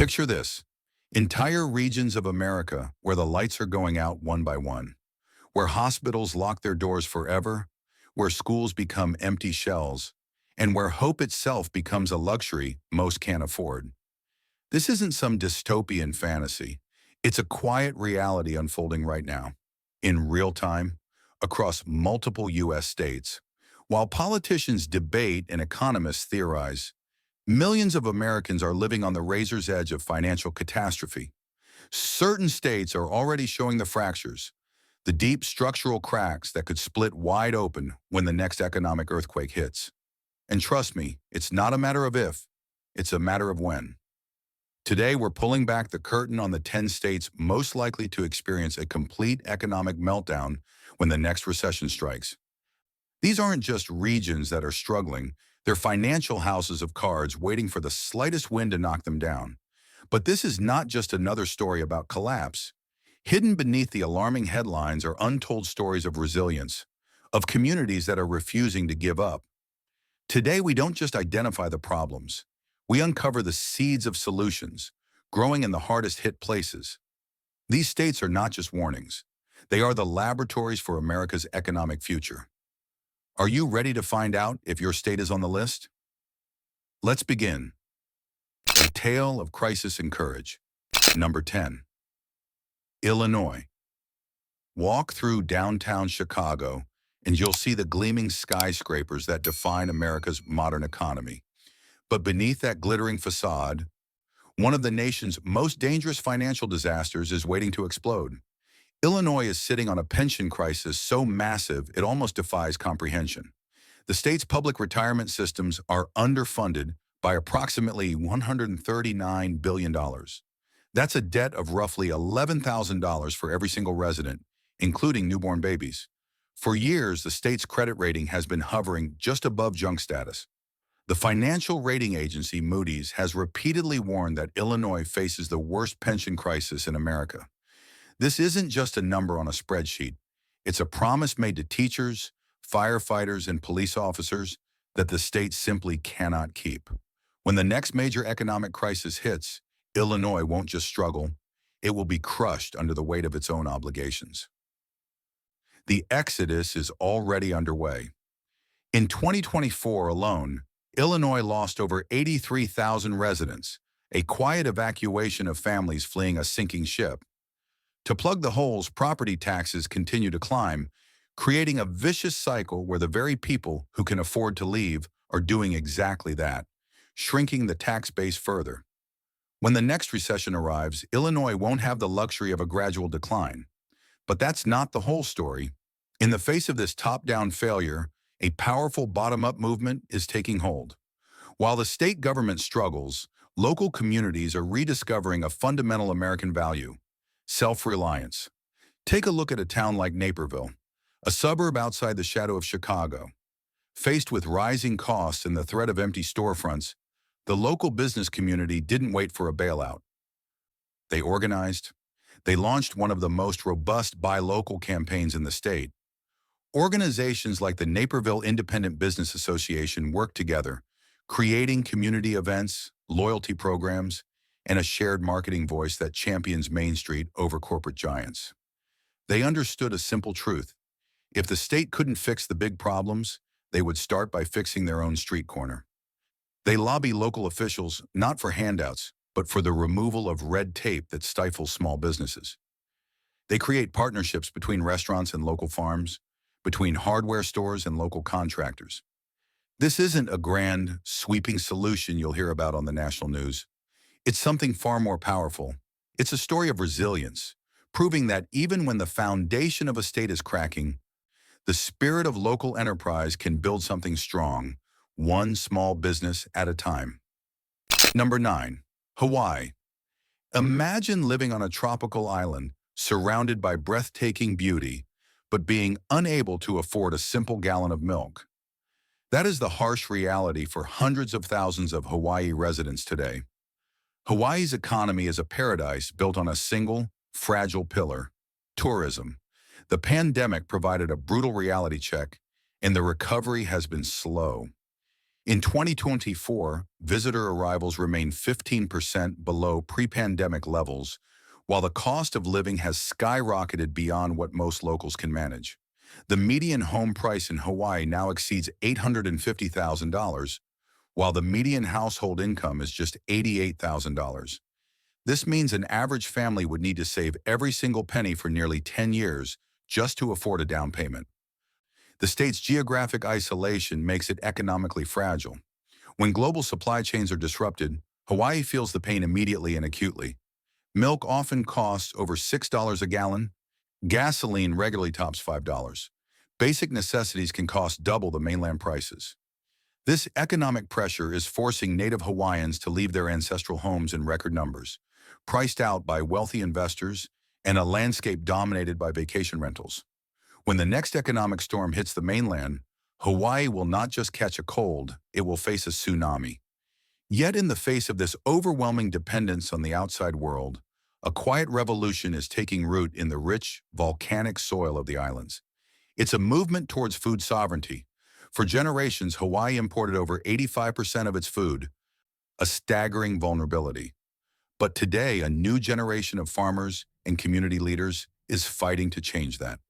Picture this: entire regions of America where the lights are going out one by one, where hospitals lock their doors forever, where schools become empty shells, and where hope itself becomes a luxury most can't afford. This isn't some dystopian fantasy. It's a quiet reality unfolding right now, in real time, across multiple U.S. states. While politicians debate and economists theorize, millions of Americans are living on the razor's edge of financial catastrophe. Certain states are already showing the fractures, the deep structural cracks that could split wide open when the next economic earthquake hits. And trust me, it's not a matter of if, it's a matter of when. Today, we're pulling back the curtain on the 10 states most likely to experience a complete economic meltdown when the next recession strikes. These aren't just regions that are struggling, they're financial houses of cards waiting for the slightest wind to knock them down. But this is not just another story about collapse. Hidden beneath the alarming headlines are untold stories of resilience, of communities that are refusing to give up. Today, we don't just identify the problems. We uncover the seeds of solutions, growing in the hardest hit places. These states are not just warnings. They are the laboratories for America's economic future. Are you ready to find out if your state is on the list? Let's begin. A tale of crisis and courage. Number 10. Illinois. Walk through downtown Chicago, and you'll see the gleaming skyscrapers that define America's modern economy. But beneath that glittering facade, one of the nation's most dangerous financial disasters is waiting to explode. Illinois is sitting on a pension crisis so massive it almost defies comprehension. The state's public retirement systems are underfunded by approximately $139 billion. That's a debt of roughly $11,000 for every single resident, including newborn babies. For years, the state's credit rating has been hovering just above junk status. The financial rating agency Moody's has repeatedly warned that Illinois faces the worst pension crisis in America. This isn't just a number on a spreadsheet. It's a promise made to teachers, firefighters, and police officers that the state simply cannot keep. When the next major economic crisis hits, Illinois won't just struggle, it will be crushed under the weight of its own obligations. The exodus is already underway. In 2024 alone, Illinois lost over 83,000 residents, a quiet evacuation of families fleeing a sinking ship. To plug the holes, property taxes continue to climb, creating a vicious cycle where the very people who can afford to leave are doing exactly that, shrinking the tax base further. When the next recession arrives, Illinois won't have the luxury of a gradual decline. But that's not the whole story. In the face of this top-down failure, a powerful bottom-up movement is taking hold. While the state government struggles, local communities are rediscovering a fundamental American value: self-reliance. Take a look at a town like Naperville, a suburb outside the shadow of Chicago. Faced with rising costs and the threat of empty storefronts, the local business community didn't wait for a bailout. They organized. They launched one of the most robust buy local campaigns in the state. Organizations like the Naperville Independent Business Association work together, creating community events, loyalty programs, and a shared marketing voice that champions Main Street over corporate giants. They understood a simple truth: if the state couldn't fix the big problems, they would start by fixing their own street corner. They lobby local officials not for handouts, but for the removal of red tape that stifles small businesses. They create partnerships between restaurants and local farms, between hardware stores and local contractors. This isn't a grand, sweeping solution you'll hear about on the national news. It's something far more powerful. It's a story of resilience, proving that even when the foundation of a state is cracking, the spirit of local enterprise can build something strong, one small business at a time. Number 9. Hawaii. Imagine living on a tropical island, surrounded by breathtaking beauty, but being unable to afford a simple gallon of milk. That is the harsh reality for hundreds of thousands of Hawaii residents today. Hawaii's economy is a paradise built on a single, fragile pillar: tourism. The pandemic provided a brutal reality check, and the recovery has been slow. In 2024, visitor arrivals remain 15% below pre-pandemic levels, while the cost of living has skyrocketed beyond what most locals can manage. The median home price in Hawaii now exceeds $850,000, while the median household income is just $88,000. This means an average family would need to save every single penny for nearly 10 years just to afford a down payment. The state's geographic isolation makes it economically fragile. When global supply chains are disrupted, Hawaii feels the pain immediately and acutely. Milk often costs over $6 a gallon. Gasoline regularly tops $5. Basic necessities can cost double the mainland prices. This economic pressure is forcing native Hawaiians to leave their ancestral homes in record numbers, priced out by wealthy investors and a landscape dominated by vacation rentals. When the next economic storm hits the mainland, Hawaii will not just catch a cold, it will face a tsunami. Yet in the face of this overwhelming dependence on the outside world, a quiet revolution is taking root in the rich, volcanic soil of the islands. It's a movement towards food sovereignty. For generations, Hawaii imported over 85% of its food, a staggering vulnerability. But today, a new generation of farmers and community leaders is fighting to change that.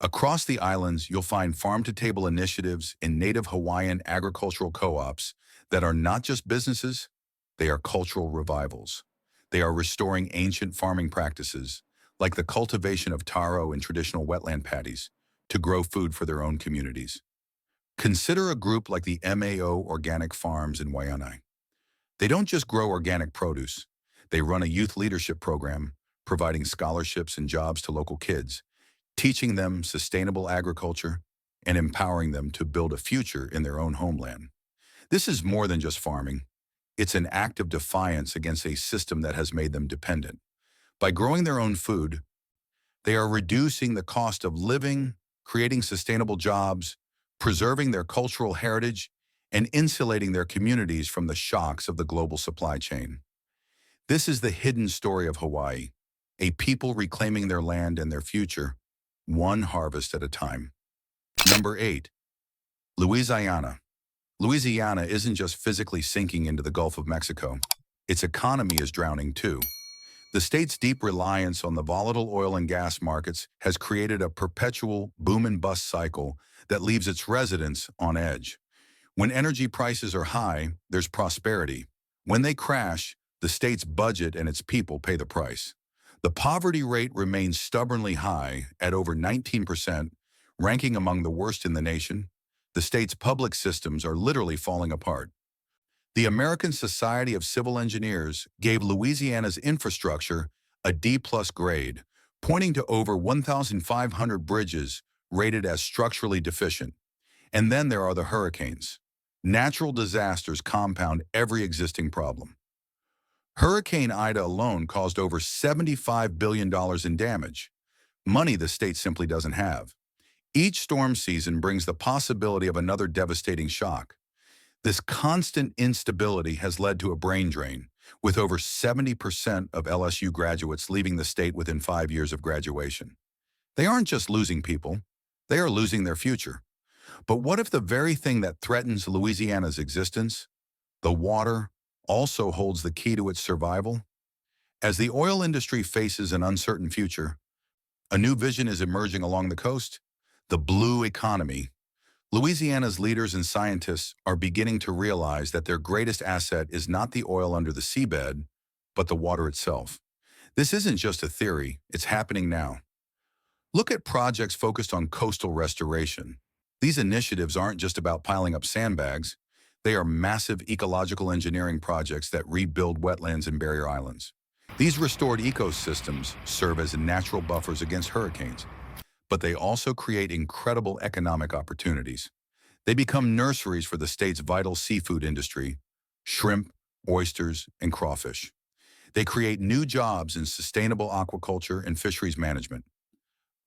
Across the islands, you'll find farm-to-table initiatives and native Hawaiian agricultural co-ops that are not just businesses, they are cultural revivals. They are restoring ancient farming practices, like the cultivation of taro in traditional wetland paddies, to grow food for their own communities. Consider a group like the MAO Organic Farms in Waianae. They don't just grow organic produce. They run a youth leadership program, providing scholarships and jobs to local kids, teaching them sustainable agriculture and empowering them to build a future in their own homeland. This is more than just farming. It's an act of defiance against a system that has made them dependent. By growing their own food, they are reducing the cost of living, creating sustainable jobs, preserving their cultural heritage, and insulating their communities from the shocks of the global supply chain. This is the hidden story of Hawaii, a people reclaiming their land and their future, one harvest at a time. Number 8. Louisiana. Louisiana isn't just physically sinking into the Gulf of Mexico. Its economy is drowning too. The state's deep reliance on the volatile oil and gas markets has created a perpetual boom and bust cycle that leaves its residents on edge. When energy prices are high, there's prosperity. When they crash, the state's budget and its people pay the price. The poverty rate remains stubbornly high at over 19%, ranking among the worst in the nation. The state's public systems are literally falling apart. The American Society of Civil Engineers gave Louisiana's infrastructure a D-plus grade, pointing to over 1,500 bridges rated as structurally deficient. And then there are the hurricanes. Natural disasters compound every existing problem. Hurricane Ida alone caused over $75 billion in damage, money the state simply doesn't have. Each storm season brings the possibility of another devastating shock. This constant instability has led to a brain drain, with over 70% of LSU graduates leaving the state within 5 years of graduation. They aren't just losing people, they are losing their future. But what if the very thing that threatens Louisiana's existence, the water, also holds the key to its survival? As the oil industry faces an uncertain future, a new vision is emerging along the coast: the blue economy. Louisiana's leaders and scientists are beginning to realize that their greatest asset is not the oil under the seabed, but the water itself. This isn't just a theory, it's happening now. Look at projects focused on coastal restoration. These initiatives aren't just about piling up sandbags. They are massive ecological engineering projects that rebuild wetlands and barrier islands. These restored ecosystems serve as natural buffers against hurricanes, but they also create incredible economic opportunities. They become nurseries for the state's vital seafood industry: shrimp, oysters, and crawfish. They create new jobs in sustainable aquaculture and fisheries management.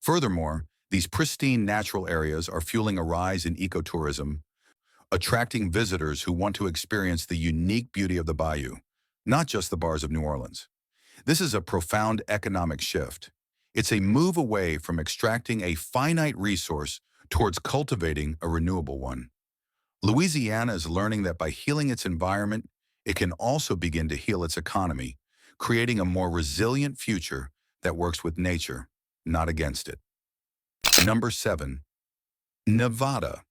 Furthermore, these pristine natural areas are fueling a rise in ecotourism, attracting visitors who want to experience the unique beauty of the bayou, not just the bars of New Orleans. This is a profound economic shift. It's a move away from extracting a finite resource towards cultivating a renewable one. Louisiana is learning that by healing its environment, it can also begin to heal its economy, creating a more resilient future that works with nature, not against it. Number 7. Nevada.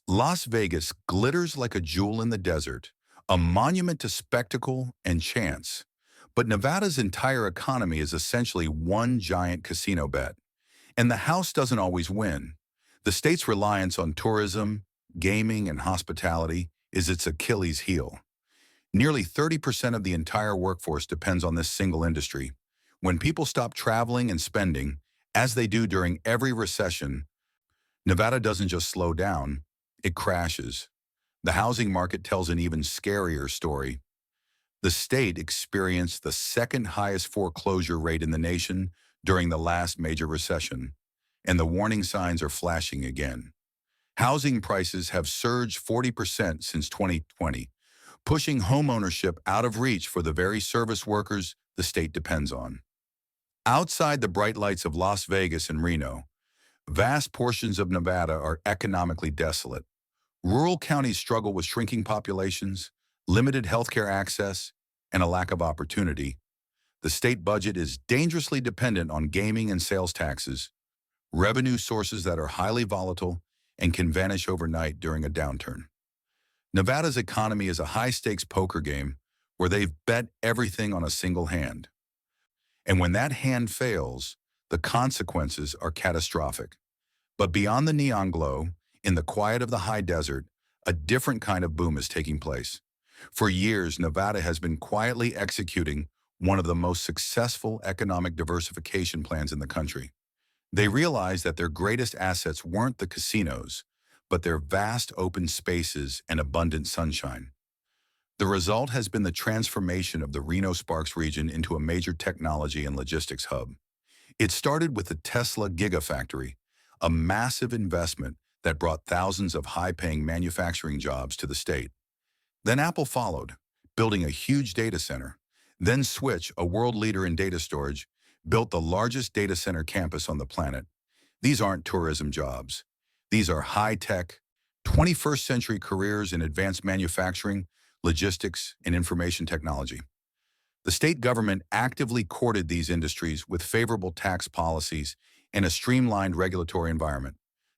Las Vegas glitters like a jewel in the desert, a monument to spectacle and chance. But Nevada's entire economy is essentially one giant casino bet. And the house doesn't always win. The state's reliance on tourism, gaming, and hospitality is its Achilles heel. Nearly 30% of the entire workforce depends on this single industry. When people stop traveling and spending, as they do during every recession, Nevada doesn't just slow down, it crashes. The housing market tells an even scarier story. The state experienced the second highest foreclosure rate in the nation during the last major recession, and the warning signs are flashing again. Housing prices have surged 40% since 2020, pushing homeownership out of reach for the very service workers the state depends on. Outside the bright lights of Las Vegas and Reno, vast portions of Nevada are economically desolate. Rural counties struggle with shrinking populations, limited healthcare access, and a lack of opportunity. The state budget is dangerously dependent on gaming and sales taxes, revenue sources that are highly volatile and can vanish overnight during a downturn. Nevada's economy is a high-stakes poker game where they've bet everything on a single hand. And when that hand fails, the consequences are catastrophic. But beyond the neon glow, in the quiet of the high desert, a different kind of boom is taking place. For years, Nevada has been quietly executing one of the most successful economic diversification plans in the country. They realized that their greatest assets weren't the casinos, but their vast open spaces and abundant sunshine. The result has been the transformation of the Reno-Sparks region into a major technology and logistics hub. It started with the Tesla Gigafactory, a massive investment that brought thousands of high-paying manufacturing jobs to the state. Then Apple followed, building a huge data center. Then Switch, a world leader in data storage, built the largest data center campus on the planet. These aren't tourism jobs. These are high-tech, 21st century careers in advanced manufacturing, logistics, and information technology. The state government actively courted these industries with favorable tax policies and a streamlined regulatory environment.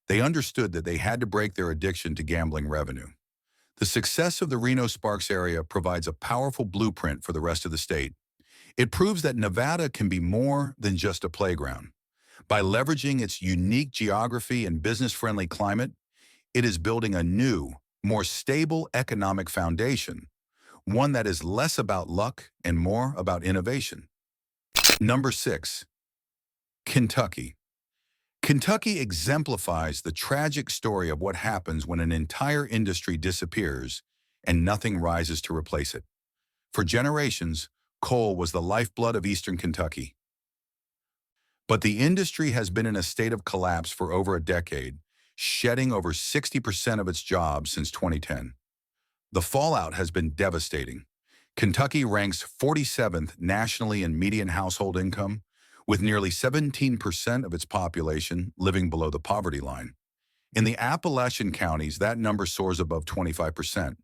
They understood that they had to break their addiction to gambling revenue. The success of the Reno-Sparks area provides a powerful blueprint for the rest of the state. It proves that Nevada can be more than just a playground. By leveraging its unique geography and business-friendly climate, it is building a new, more stable economic foundation, one that is less about luck and more about innovation. Number 6. Kentucky. Kentucky exemplifies the tragic story of what happens when an entire industry disappears and nothing rises to replace it. For generations, coal was the lifeblood of Eastern Kentucky. But the industry has been in a state of collapse for over a decade, shedding over 60% of its jobs since 2010. The fallout has been devastating. Kentucky ranks 47th nationally in median household income, with nearly 17% of its population living below the poverty line. In the Appalachian counties, that number soars above 25%.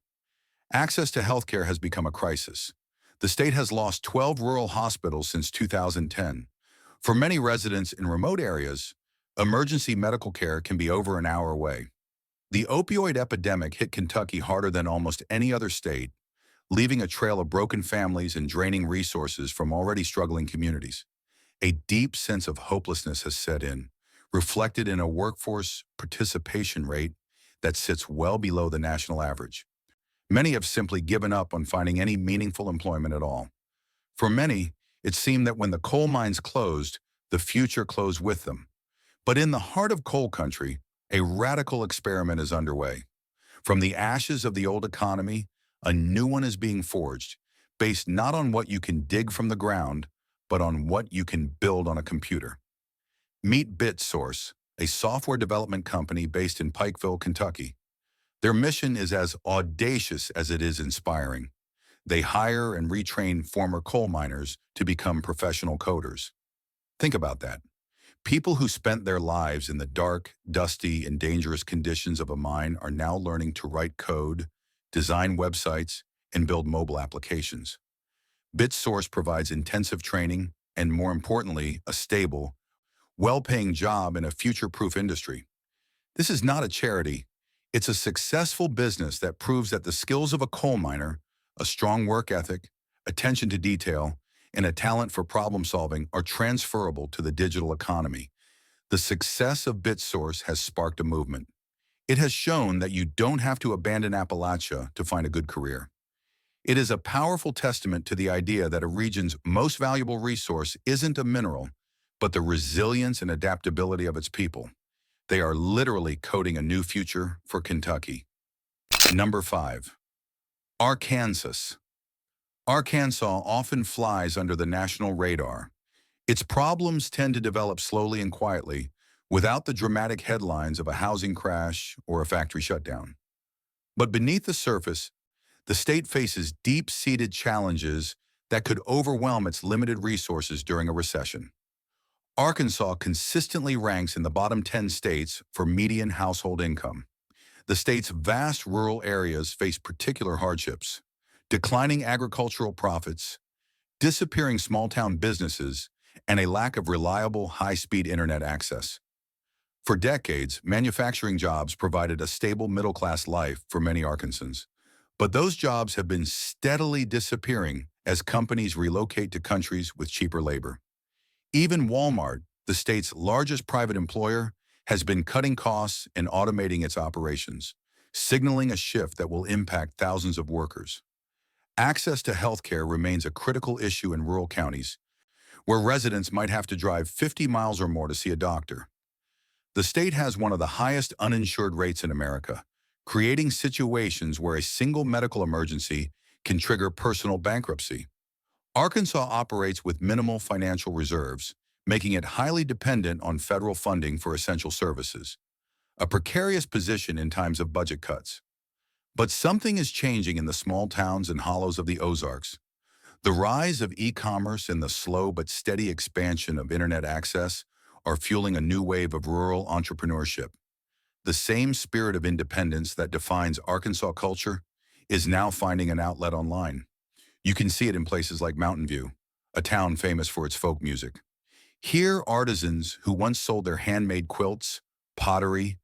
Access to healthcare has become a crisis. The state has lost 12 rural hospitals since 2010. For many residents in remote areas, emergency medical care can be over an hour away. The opioid epidemic hit Kentucky harder than almost any other state, leaving a trail of broken families and draining resources from already struggling communities. A deep sense of hopelessness has set in, reflected in a workforce participation rate that sits well below the national average. Many have simply given up on finding any meaningful employment at all. For many, it seemed that when the coal mines closed, the future closed with them. But in the heart of coal country, a radical experiment is underway. From the ashes of the old economy, a new one is being forged, based not on what you can dig from the ground, but on what you can build on a computer. Meet BitSource, a software development company based in Pikeville, Kentucky. Their mission is as audacious as it is inspiring. They hire and retrain former coal miners to become professional coders. Think about that. People who spent their lives in the dark, dusty, and dangerous conditions of a mine are now learning to write code, design websites, and build mobile applications. BitSource provides intensive training and, more importantly, a stable, well-paying job in a future-proof industry. This is not a charity. It's a successful business that proves that the skills of a coal miner, a strong work ethic, attention to detail, and a talent for problem solving are transferable to the digital economy. The success of BitSource has sparked a movement. It has shown that you don't have to abandon Appalachia to find a good career. It is a powerful testament to the idea that a region's most valuable resource isn't a mineral, but the resilience and adaptability of its people. They are literally coding a new future for Kentucky. Number 5. Arkansas. Arkansas often flies under the national radar. Its problems tend to develop slowly and quietly, without the dramatic headlines of a housing crash or a factory shutdown. But beneath the surface, the state faces deep-seated challenges that could overwhelm its limited resources during a recession. Arkansas consistently ranks in the bottom 10 states for median household income. The state's vast rural areas face particular hardships: declining agricultural profits, disappearing small-town businesses, and a lack of reliable, high-speed internet access. For decades, manufacturing jobs provided a stable middle-class life for many Arkansans. But those jobs have been steadily disappearing as companies relocate to countries with cheaper labor. Even Walmart, the state's largest private employer, has been cutting costs and automating its operations, signaling a shift that will impact thousands of workers. Access to healthcare remains a critical issue in rural counties, where residents might have to drive 50 miles or more to see a doctor. The state has one of the highest uninsured rates in America, creating situations where a single medical emergency can trigger personal bankruptcy. Arkansas operates with minimal financial reserves, making it highly dependent on federal funding for essential services, a precarious position in times of budget cuts. But something is changing in the small towns and hollows of the Ozarks. The rise of e-commerce and the slow but steady expansion of internet access are fueling a new wave of rural entrepreneurship. The same spirit of independence that defines Arkansas culture is now finding an outlet online. You can see it in places like Mountain View, a town famous for its folk music. Here, artisans who once sold their handmade quilts, pottery,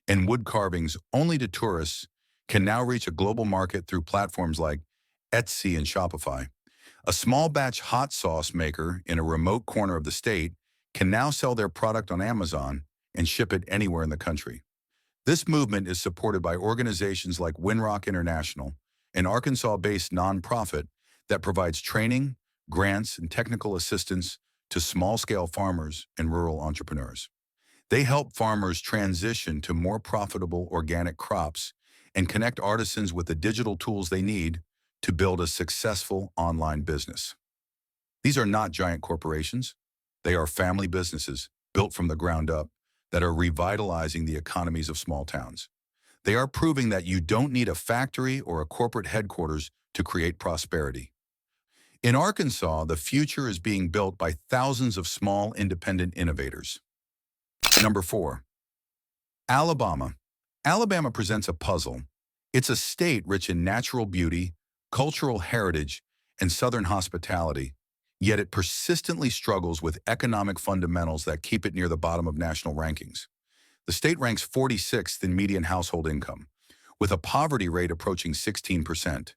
and wood carvings only to tourists can now reach a global market through platforms like Etsy and Shopify. A small batch hot sauce maker in a remote corner of the state can now sell their product on Amazon and ship it anywhere in the country. This movement is supported by organizations like Winrock International, an Arkansas-based nonprofit that provides training, grants, and technical assistance to small-scale farmers and rural entrepreneurs. They help farmers transition to more profitable organic crops and connect artisans with the digital tools they need to build a successful online business. These are not giant corporations. They are family businesses built from the ground up that are revitalizing the economies of small towns. They are proving that you don't need a factory or a corporate headquarters to create prosperity. In Arkansas, the future is being built by thousands of small, independent innovators. Number 4. Alabama. Alabama presents a puzzle. It's a state rich in natural beauty, cultural heritage, and southern hospitality, yet it persistently struggles with economic fundamentals that keep it near the bottom of national rankings. The state ranks 46th in median household income, with a poverty rate approaching 16%.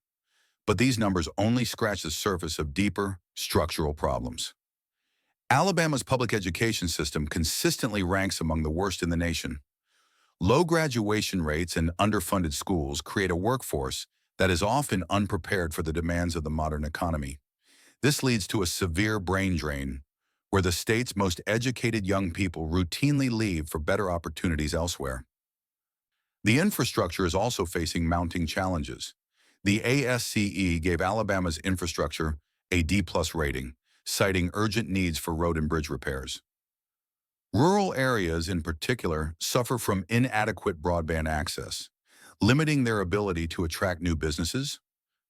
But these numbers only scratch the surface of deeper, structural problems. Alabama's public education system consistently ranks among the worst in the nation. Low graduation rates and underfunded schools create a workforce that is often unprepared for the demands of the modern economy. This leads to a severe brain drain, where the state's most educated young people routinely leave for better opportunities elsewhere. The infrastructure is also facing mounting challenges. The ASCE gave Alabama's infrastructure a D+ rating, citing urgent needs for road and bridge repairs. Rural areas, in particular, suffer from inadequate broadband access, limiting their ability to attract new businesses.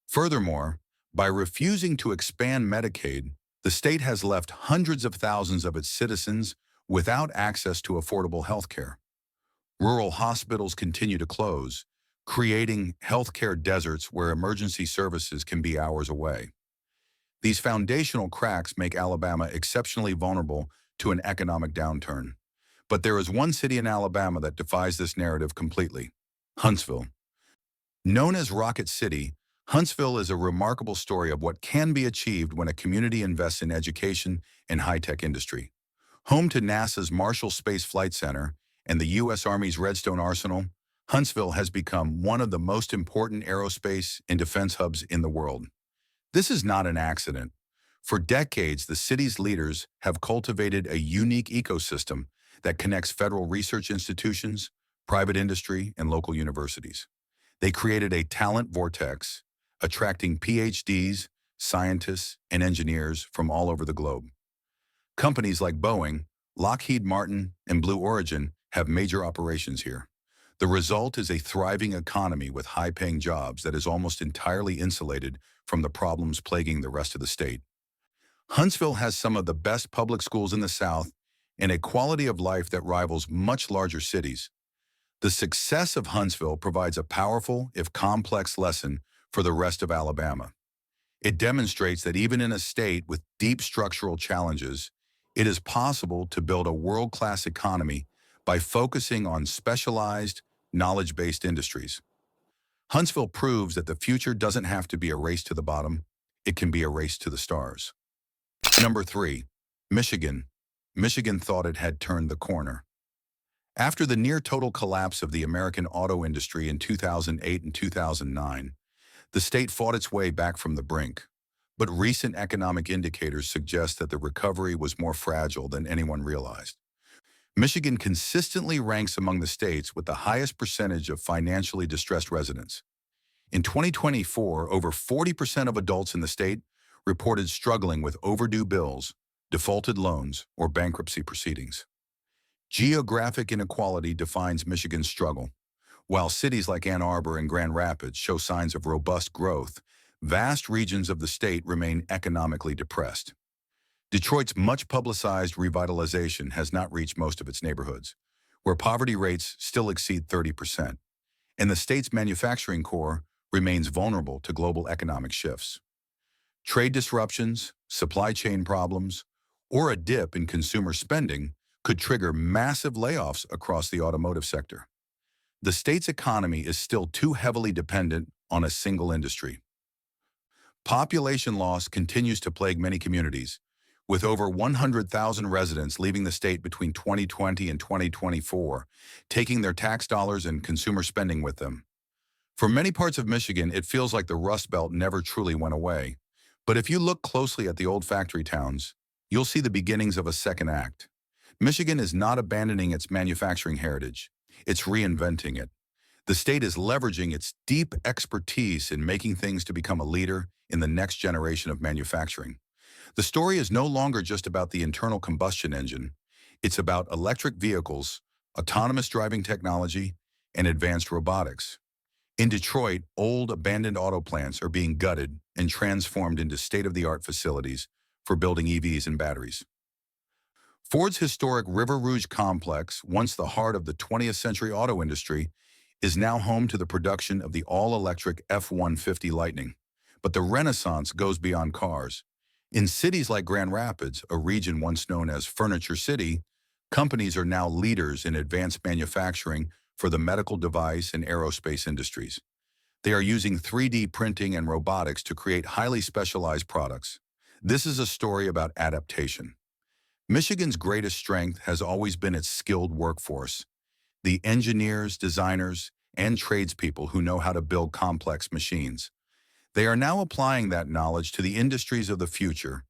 Furthermore, by refusing to expand Medicaid, the state has left hundreds of thousands of its citizens without access to affordable health care. Rural hospitals continue to close, creating healthcare deserts where emergency services can be hours away. These foundational cracks make Alabama exceptionally vulnerable to an economic downturn. But there is one city in Alabama that defies this narrative completely: Huntsville. Known as Rocket City, Huntsville is a remarkable story of what can be achieved when a community invests in education and high-tech industry. Home to NASA's Marshall Space Flight Center and the U.S. Army's Redstone Arsenal, Huntsville has become one of the most important aerospace and defense hubs in the world. This is not an accident. For decades, the city's leaders have cultivated a unique ecosystem that connects federal research institutions, private industry, and local universities. They created a talent vortex, attracting PhDs, scientists, and engineers from all over the globe. Companies like Boeing, Lockheed Martin, and Blue Origin have major operations here. The result is a thriving economy with high-paying jobs that is almost entirely insulated from the problems plaguing the rest of the state. Huntsville has some of the best public schools in the South and a quality of life that rivals much larger cities. The success of Huntsville provides a powerful, if complex, lesson for the rest of Alabama. It demonstrates that even in a state with deep structural challenges, it is possible to build a world-class economy by focusing on specialized, knowledge-based industries. Huntsville proves that the future doesn't have to be a race to the bottom, it can be a race to the stars. Number 3. Michigan. Michigan thought it had turned the corner. After the near-total collapse of the American auto industry in 2008 and 2009, the state fought its way back from the brink. But recent economic indicators suggest that the recovery was more fragile than anyone realized. Michigan consistently ranks among the states with the highest percentage of financially distressed residents. In 2024, over 40% of adults in the state reported struggling with overdue bills, defaulted loans, or bankruptcy proceedings. Geographic inequality defines Michigan's struggle. While cities like Ann Arbor and Grand Rapids show signs of robust growth, vast regions of the state remain economically depressed. Detroit's much-publicized revitalization has not reached most of its neighborhoods, where poverty rates still exceed 30%, and the state's manufacturing core remains vulnerable to global economic shifts. Trade disruptions, supply chain problems, or a dip in consumer spending could trigger massive layoffs across the automotive sector. The state's economy is still too heavily dependent on a single industry. Population loss continues to plague many communities, with over 100,000 residents leaving the state between 2020 and 2024, taking their tax dollars and consumer spending with them. For many parts of Michigan, it feels like the Rust Belt never truly went away. But if you look closely at the old factory towns, you'll see the beginnings of a second act. Michigan is not abandoning its manufacturing heritage. It's reinventing it. The state is leveraging its deep expertise in making things to become a leader in the next generation of manufacturing. The story is no longer just about the internal combustion engine. It's about electric vehicles, autonomous driving technology, and advanced robotics. In Detroit, old abandoned auto plants are being gutted and transformed into state-of-the-art facilities for building EVs and batteries. Ford's historic River Rouge complex, once the heart of the 20th century auto industry, is now home to the production of the all-electric F-150 Lightning. But the renaissance goes beyond cars. In cities like Grand Rapids, a region once known as Furniture City, companies are now leaders in advanced manufacturing for the medical device and aerospace industries. They are using 3D printing and robotics to create highly specialized products. This is a story about adaptation. Michigan's greatest strength has always been its skilled workforce, the engineers, designers, and tradespeople who know how to build complex machines. They are now applying that knowledge to the industries of the future,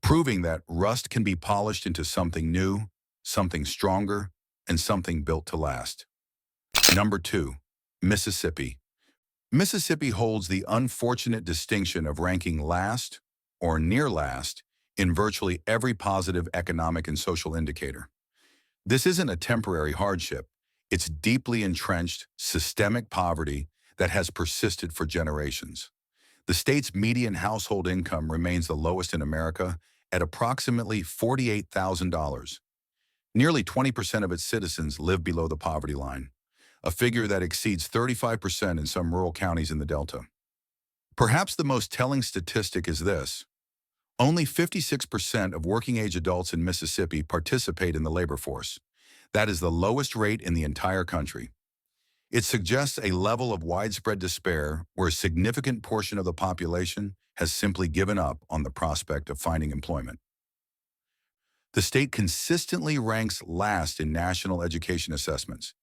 proving that rust can be polished into something new, something stronger, and something built to last. Number 2. Mississippi. Mississippi holds the unfortunate distinction of ranking last, or near last, in virtually every positive economic and social indicator. This isn't a temporary hardship. It's deeply entrenched, systemic poverty that has persisted for generations. The state's median household income remains the lowest in America at approximately $48,000. Nearly 20% of its citizens live below the poverty line, a figure that exceeds 35% in some rural counties in the Delta. Perhaps the most telling statistic is this: only 56% of working-age adults in Mississippi participate in the labor force. That is the lowest rate in the entire country. It suggests a level of widespread despair where a significant portion of the population has simply given up on the prospect of finding employment. The state consistently ranks last in national education assessments,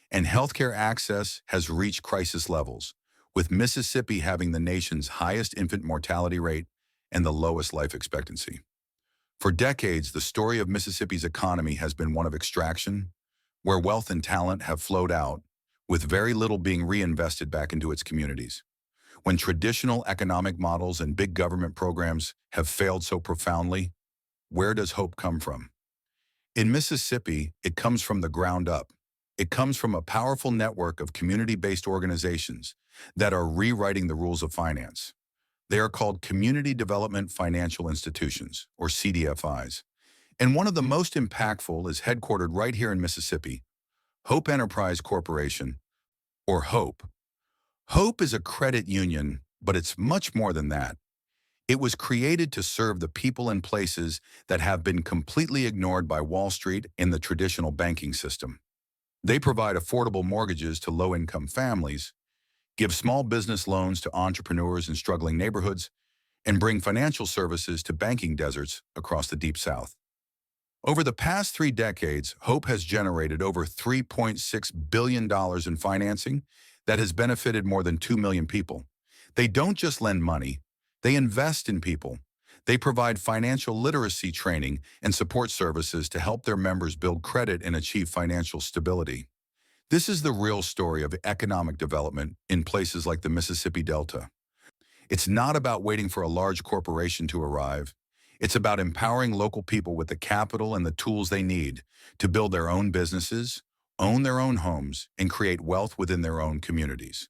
and healthcare access has reached crisis levels, with Mississippi having the nation's highest infant mortality rate and the lowest life expectancy. For decades, the story of Mississippi's economy has been one of extraction, where wealth and talent have flowed out, with very little being reinvested back into its communities. When traditional economic models and big government programs have failed so profoundly, where does hope come from? In Mississippi, it comes from the ground up. It comes from a powerful network of community-based organizations that are rewriting the rules of finance. They are called Community Development Financial Institutions, or CDFIs. And one of the most impactful is headquartered right here in Mississippi, Hope Enterprise Corporation, or HOPE. HOPE is a credit union, but it's much more than that. It was created to serve the people and places that have been completely ignored by Wall Street and the traditional banking system. They provide affordable mortgages to low-income families, give small business loans to entrepreneurs in struggling neighborhoods, and bring financial services to banking deserts across the Deep South. Over the past 3 decades, Hope has generated over $3.6 billion in financing that has benefited more than 2 million people. They don't just lend money, they invest in people. They provide financial literacy training and support services to help their members build credit and achieve financial stability. This is the real story of economic development in places like the Mississippi Delta. It's not about waiting for a large corporation to arrive. It's about empowering local people with the capital and the tools they need to build their own businesses, own their own homes, and create wealth within their own communities.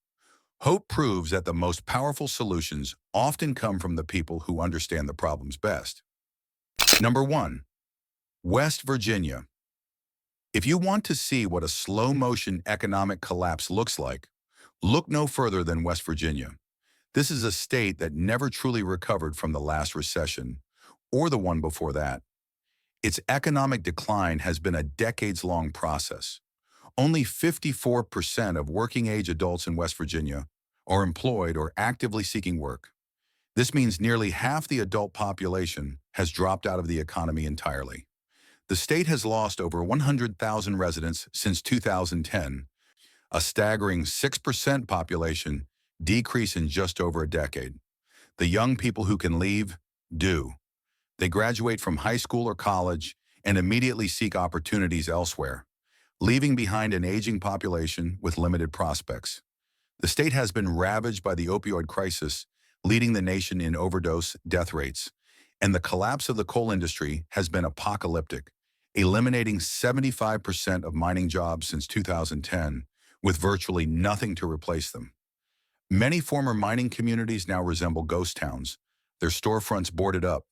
Hope proves that the most powerful solutions often come from the people who understand the problems best. Number 1. West Virginia. If you want to see what a slow-motion economic collapse looks like, look no further than West Virginia. This is a state that never truly recovered from the last recession, or the one before that. Its economic decline has been a decades-long process. Only 54% of working-age adults in West Virginia are employed or actively seeking work. This means nearly half the adult population has dropped out of the economy entirely. The state has lost over 100,000 residents since 2010, a staggering 6% population decrease in just over a decade. The young people who can leave do. They graduate from high school or college and immediately seek opportunities elsewhere, leaving behind an aging population with limited prospects. The state has been ravaged by the opioid crisis, leading the nation in overdose death rates, and the collapse of the coal industry has been apocalyptic, eliminating 75% of mining jobs since 2010, with virtually nothing to replace them. Many former mining communities now resemble ghost towns, their storefronts boarded up,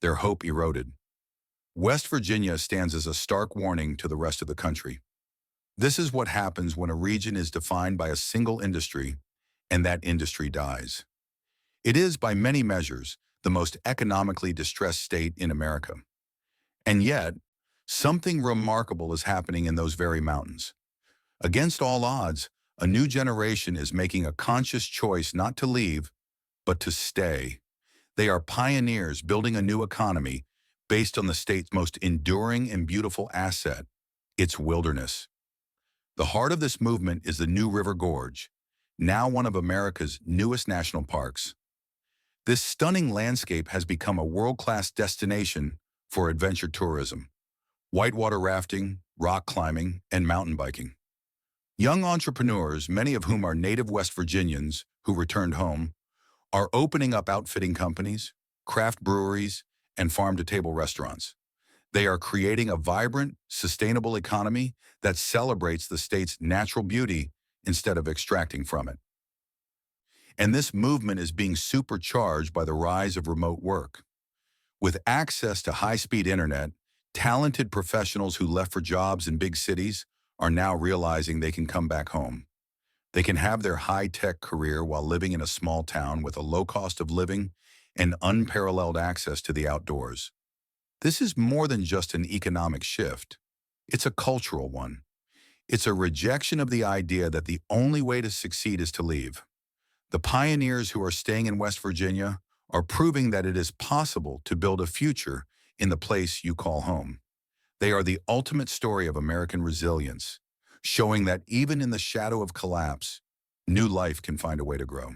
their hope eroded. West Virginia stands as a stark warning to the rest of the country. This is what happens when a region is defined by a single industry, and that industry dies. It is, by many measures, the most economically distressed state in America. And yet, something remarkable is happening in those very mountains. Against all odds, a new generation is making a conscious choice not to leave, but to stay. They are pioneers building a new economy based on the state's most enduring and beautiful asset, its wilderness. The heart of this movement is the New River Gorge, now one of America's newest national parks. This stunning landscape has become a world-class destination for adventure tourism, whitewater rafting, rock climbing, and mountain biking. Young entrepreneurs, many of whom are native West Virginians who returned home, are opening up outfitting companies, craft breweries, and farm-to-table restaurants. They are creating a vibrant, sustainable economy that celebrates the state's natural beauty instead of extracting from it. And this movement is being supercharged by the rise of remote work. With access to high-speed internet, Talented professionals who left for jobs in big cities are now realizing they can come back home. They can have their high-tech career while living in a small town with a low cost of living and unparalleled access to the outdoors. This is more than just an economic shift. It's a cultural one. It's a rejection of the idea that the only way to succeed is to leave. The pioneers who are staying in West Virginia are proving that it is possible to build a future in the place you call home. They are the ultimate story of American resilience, showing that even in the shadow of collapse, new life can find a way to grow.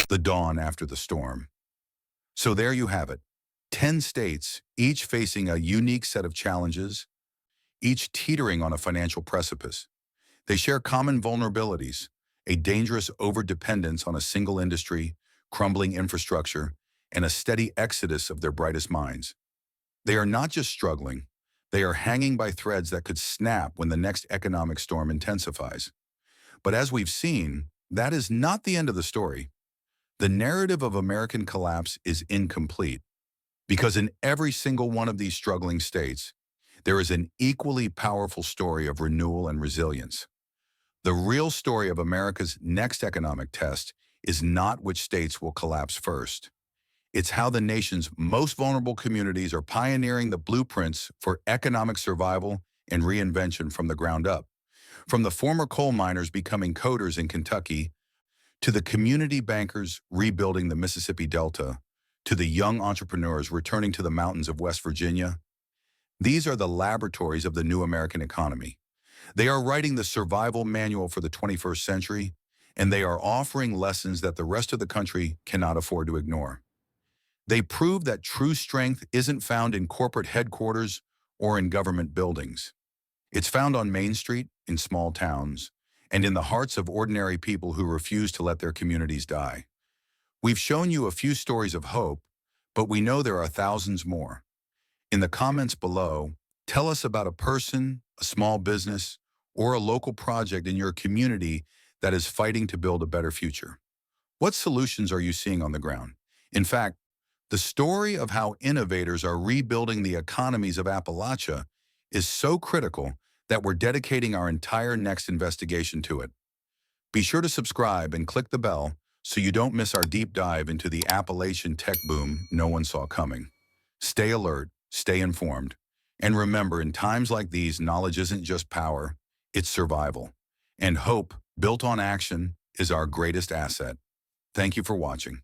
The dawn after the storm. So there you have it. 10 states, each facing a unique set of challenges, each teetering on a financial precipice. They share common vulnerabilities, a dangerous overdependence on a single industry, crumbling infrastructure, and a steady exodus of their brightest minds. They are not just struggling, they are hanging by threads that could snap when the next economic storm intensifies. But as we've seen, that is not the end of the story. The narrative of American collapse is incomplete, because in every single one of these struggling states, there is an equally powerful story of renewal and resilience. The real story of America's next economic test is not which states will collapse first. It's how the nation's most vulnerable communities are pioneering the blueprints for economic survival and reinvention from the ground up. From the former coal miners becoming coders in Kentucky, to the community bankers rebuilding the Mississippi Delta, to the young entrepreneurs returning to the mountains of West Virginia, these are the laboratories of the new American economy. They are writing the survival manual for the 21st century, and they are offering lessons that the rest of the country cannot afford to ignore. They prove that true strength isn't found in corporate headquarters or in government buildings. It's found on Main Street, in small towns, and in the hearts of ordinary people who refuse to let their communities die. We've shown you a few stories of hope, but we know there are thousands more. In the comments below, tell us about a person, a small business, or a local project in your community that is fighting to build a better future. What solutions are you seeing on the ground? In fact, the story of how innovators are rebuilding the economies of Appalachia is so critical that we're dedicating our entire next investigation to it. Be sure to subscribe and click the bell so you don't miss our deep dive into the Appalachian tech boom no one saw coming. Stay alert, stay informed, and remember, in times like these, knowledge isn't just power, it's survival. And hope, built on action, is our greatest asset. Thank you for watching.